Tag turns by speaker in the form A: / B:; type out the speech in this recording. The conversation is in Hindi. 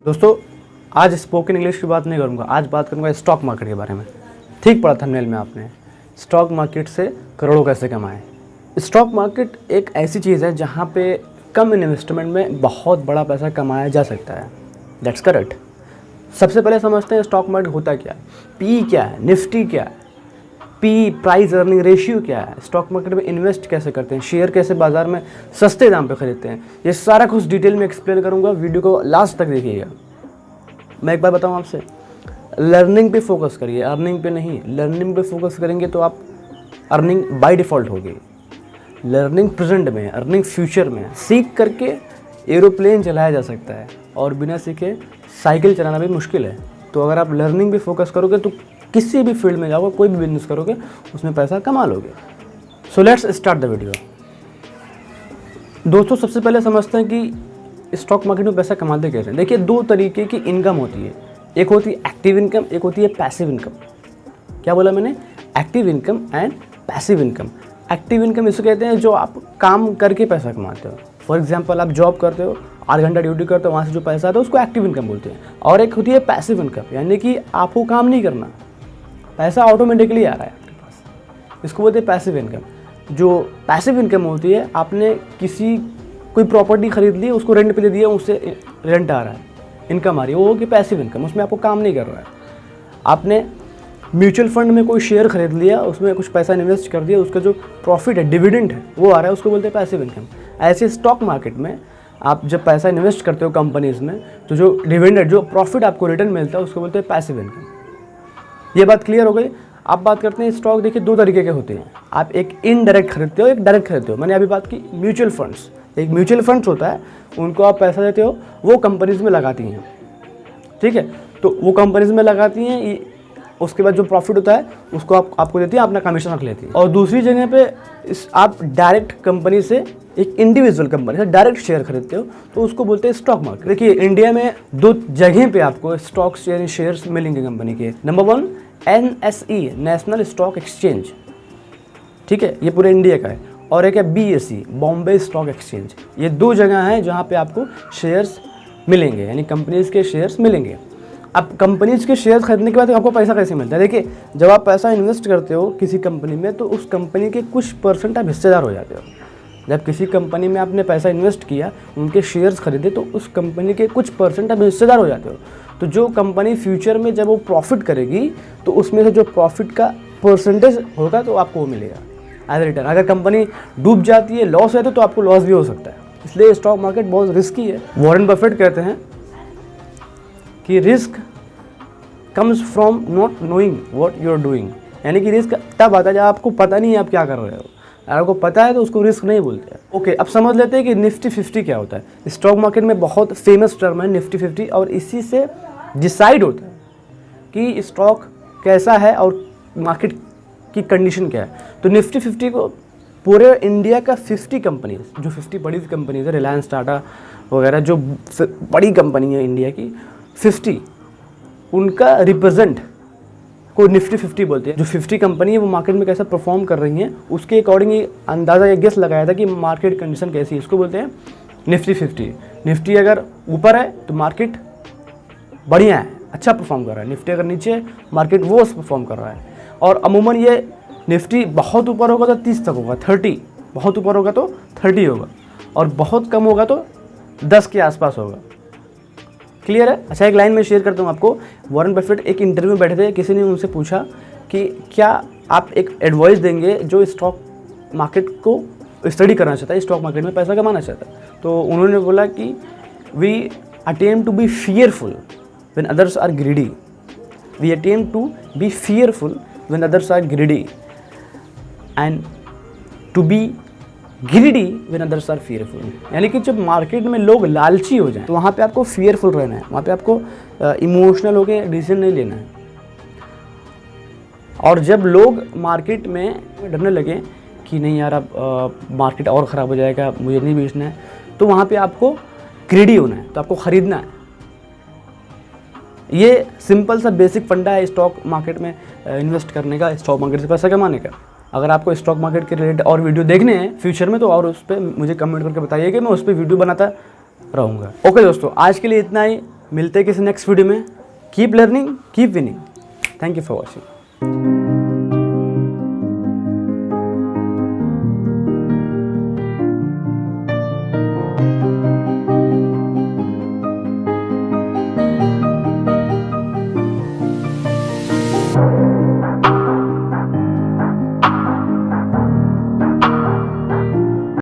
A: दोस्तों आज स्पोकन इंग्लिश की बात नहीं करूंगा, आज बात करूंगा स्टॉक मार्केट के बारे में। ठीक पढ़ा थंबनेल में आपने, स्टॉक मार्केट से करोड़ों कैसे कमाएं। स्टॉक मार्केट एक ऐसी चीज़ है जहां पे कम इन्वेस्टमेंट में बहुत बड़ा पैसा कमाया जा सकता है। That's correct. सबसे पहले समझते हैं स्टॉक मार्केट होता क्या है, पी क्या है, निफ्टी क्या है, पी प्राइस अर्निंग रेशियो क्या है, स्टॉक मार्केट में इन्वेस्ट कैसे करते हैं, शेयर कैसे बाजार में सस्ते दाम पे खरीदते हैं। ये सारा कुछ डिटेल में एक्सप्लेन करूंगा, वीडियो को लास्ट तक देखिएगा। मैं एक बार बताऊं आपसे, लर्निंग पे फोकस करिए, अर्निंग पे नहीं। लर्निंग पे फोकस करेंगे तो आप अर्निंग बाय डिफ़ॉल्ट होगी। लर्निंग प्रेजेंट में, अर्निंग फ्यूचर में। सीख करके एरोप्लेन चलाया जा सकता है और बिना सीखे साइकिल चलाना भी मुश्किल है। तो अगर आप लर्निंग पे फोकस करोगे तो किसी भी फील्ड में जाओगे, कोई भी बिजनेस करोगे, उसमें पैसा कमा लोगे। So let's start the video. दोस्तों सबसे पहले समझते हैं कि स्टॉक मार्केट में पैसा कमाते कैसे। देखिए, दो तरीके की इनकम होती है, एक होती है एक्टिव इनकम, एक होती है पैसिव इनकम। क्या बोला मैंने? Active income and passive income. Active income इसको कहते हैं जो आप काम करके पैसा कमाते हो। फॉर एग्जाम्पल, आप जॉब करते हो, 8 घंटा ड्यूटी करते हो, वहाँ से जो पैसा आता है उसको एक्टिव इनकम बोलते हैं। और एक होती है पैसिव इनकम, यानी कि आपको काम नहीं करना, पैसा ऑटोमेटिकली आ रहा है आपके पास, इसको बोलते हैं पैसिव इनकम। जो पैसिव इनकम होती है, आपने कोई प्रॉपर्टी खरीद ली, उसको रेंट पे दे दिया, उससे रेंट आ रहा है, इनकम आ रही है, वो होगी पैसिव इनकम। उसमें आपको काम नहीं कर रहा है। आपने म्यूचुअल फंड में कोई शेयर खरीद लिया, उसमें कुछ पैसा इन्वेस्ट कर दिया, उसका जो प्रॉफिट है, डिविडेंड है, वो आ रहा है, उसको बोलते हैं पैसिव इनकम। ऐसे स्टॉक मार्केट में आप जब पैसा इन्वेस्ट करते हो कंपनीज में, तो जो डिविडेंड, जो प्रॉफिट आपको रिटर्न मिलता है, उसको बोलते हैं पैसिव इनकम। ये बात क्लियर हो गई। आप बात करते हैं स्टॉक। देखिए, दो तरीके के होते हैं, आप एक इनडायरेक्ट खरीदते हो, एक डायरेक्ट खरीदते हो। मैंने अभी बात की म्यूचुअल फंड्स। एक म्यूचुअल फंड्स होता है, उनको आप पैसा देते हो, वो कंपनीज में लगाती हैं, ठीक है। तो वो कंपनीज में लगाती हैं, उसके बाद जो प्रॉफिट होता है उसको आपको देती है, अपना कमीशन रख लेती है। और दूसरी जगह पे आप डायरेक्ट कंपनी से, एक इंडिविजुअल कंपनी से डायरेक्ट शेयर खरीदते हो, तो उसको बोलते हैं स्टॉक मार्केट। देखिए, इंडिया में दो जगह पे आपको स्टॉक्स यानी शेयर्स मिलेंगे कंपनी के। Number 1 NSE, national stock exchange, ठीक है, ये पूरे इंडिया का है। और एक है BSE, बॉम्बे स्टॉक एक्सचेंज। ये दो जगह हैं जहाँ पे आपको शेयर्स मिलेंगे, यानी कंपनीज के शेयर्स मिलेंगे। अब कंपनीज के शेयर खरीदने के बाद आपको पैसा कैसे मिलता है? देखिए, जब आप पैसा इन्वेस्ट करते हो किसी कंपनी में, तो उस कंपनी के कुछ परसेंट आप हिस्सेदार हो जाते हो। जब किसी कंपनी में आपने पैसा इन्वेस्ट किया, उनके शेयर्स खरीदे, तो उस कंपनी के कुछ परसेंट आप हिस्सेदार हो जाते हो। तो जो कंपनी फ्यूचर में जब वो प्रॉफिट करेगी, तो उसमें से जो प्रॉफिट का परसेंटेज होगा, तो आपको वो मिलेगा एज रिटर्न। अगर कंपनी डूब जाती है, लॉस है, तो आपको लॉस भी हो सकता है। इसलिए स्टॉक मार्केट बहुत रिस्की है। वॉरेन बफेट कहते हैं कि risk comes from not knowing what you are doing, यानी कि रिस्क तब आता है जब आपको पता नहीं है आप क्या कर रहे हो। अगर आपको पता है तो उसको रिस्क नहीं बोलते हैं। ओके, अब समझ लेते हैं कि निफ्टी 50 क्या होता है। स्टॉक मार्केट में बहुत फेमस टर्म है निफ्टी 50, और इसी से डिसाइड होता है कि स्टॉक कैसा है और मार्केट की कंडीशन क्या है। तो निफ्टी 50 को पूरे इंडिया का 50 कंपनीज, जो 50 बड़ी कंपनीज है, रिलायंस, टाटा वगैरह, जो बड़ी कंपनी है इंडिया की 50, उनका रिप्रेजेंट को निफ्टी 50 बोलते हैं। जो 50 कंपनी है वो मार्केट में कैसा परफॉर्म कर रही हैं, उसके अकॉर्डिंग ये अंदाज़ा, ये गेस लगाया था कि मार्केट कंडीशन कैसी है, इसको बोलते हैं निफ्टी 50। निफ्टी अगर ऊपर है तो मार्केट बढ़िया है, अच्छा परफॉर्म कर रहा है। निफ्टी अगर नीचे है, मार्केट वो परफॉर्म कर रहा है। और अमूमन ये निफ्टी बहुत ऊपर होगा तो 30 तक होगा, 30, बहुत ऊपर होगा तो 30 होगा, और बहुत कम होगा तो 10 के आसपास होगा। क्लियर है? अच्छा, एक लाइन में शेयर करता हूँ आपको। वॉरेन बफेट एक इंटरव्यू में बैठे थे, किसी ने उनसे पूछा कि क्या आप एक एडवाइस देंगे जो स्टॉक मार्केट को स्टडी करना चाहता है, स्टॉक मार्केट में पैसा कमाना चाहता है। तो उन्होंने बोला कि we attempt to be fearful when others are greedy, we attempt to be fearful when others are greedy, and to be greedy when others are fearful. यानी कि जब मार्केट में लोग लालची हो जाएं, तो वहाँ पे आपको फियरफुल रहना है, वहाँ पे आपको इमोशनल होकर डिसीजन नहीं लेना है। और जब लोग मार्केट में डरने लगे कि नहीं यार, अब मार्केट और ख़राब हो जाएगा, मुझे नहीं बेचना है, तो वहाँ पे आपको ग्रीडी होना है, तो आपको ख़रीदना है। ये सिंपल सा बेसिक फंडा है स्टॉक मार्केट में इन्वेस्ट करने का, स्टॉक मार्केट से पैसा कमाने का। अगर आपको स्टॉक मार्केट के रिलेटेड और वीडियो देखने हैं फ्यूचर में, तो और उस पर मुझे कमेंट करके बताइए कि मैं उस पर वीडियो बनाता रहूँगा। ओके दोस्तों, आज के लिए इतना ही। मिलते हैं किसी नेक्स्ट वीडियो में। Keep learning, keep winning. Thank you for watching.